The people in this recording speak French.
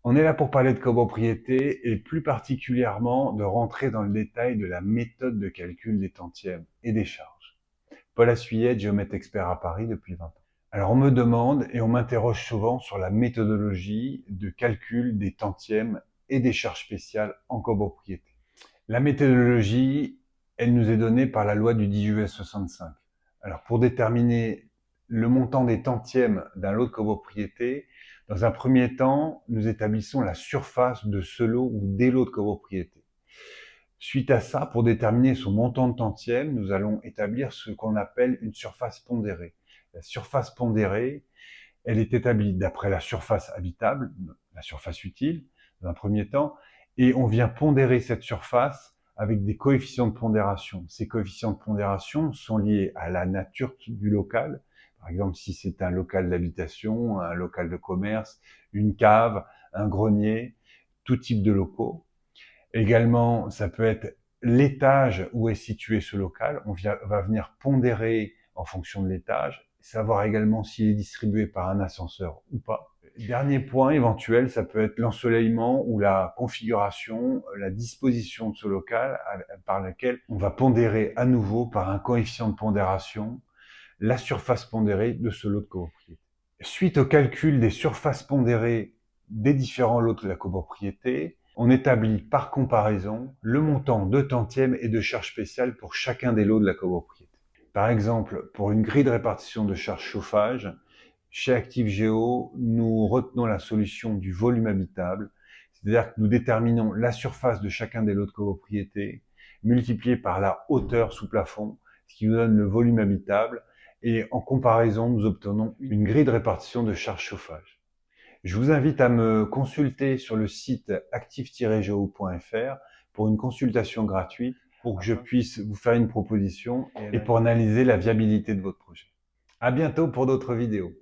On est là pour parler de copropriété et plus particulièrement de rentrer dans le détail de la méthode de calcul des tantièmes et des charges. Paul Assuyette, géomètre expert à Paris depuis 20 ans. Alors on me demande et on m'interroge souvent sur la méthodologie de calcul des tantièmes et des charges spéciales en copropriété. La méthodologie, elle nous est donnée par la loi du 10 juillet 65. Alors pour déterminer le montant des tantièmes d'un lot de copropriété, dans un premier temps, nous établissons la surface de ce lot ou des lots de copropriété. Suite à ça, pour déterminer son montant de tantième, nous allons établir ce qu'on appelle une surface pondérée. La surface pondérée, elle est établie d'après la surface habitable, la surface utile, dans un premier temps, et on vient pondérer cette surface avec des coefficients de pondération. Ces coefficients de pondération sont liés à la nature du local. Par exemple, si c'est un local d'habitation, un local de commerce, une cave, un grenier, tout type de locaux. Également, ça peut être l'étage où est situé ce local. On va venir pondérer en fonction de l'étage, savoir également s'il est distribué par un ascenseur ou pas. Dernier point éventuel, ça peut être l'ensoleillement ou la configuration, la disposition de ce local par lequel on va pondérer à nouveau par un coefficient de pondération la surface pondérée de ce lot de copropriété. Suite au calcul des surfaces pondérées des différents lots de la copropriété, on établit par comparaison le montant de tantièmes et de charges spéciales pour chacun des lots de la copropriété. Par exemple, pour une grille de répartition de charges chauffage, chez ActiveGéo, nous retenons la solution du volume habitable, c'est-à-dire que nous déterminons la surface de chacun des lots de copropriété multipliée par la hauteur sous plafond, ce qui nous donne le volume habitable, et en comparaison, nous obtenons une grille de répartition de charges chauffage. Je vous invite à me consulter sur le site active-geo.fr pour une consultation gratuite pour que je puisse vous faire une proposition et pour analyser la viabilité de votre projet. À bientôt pour d'autres vidéos.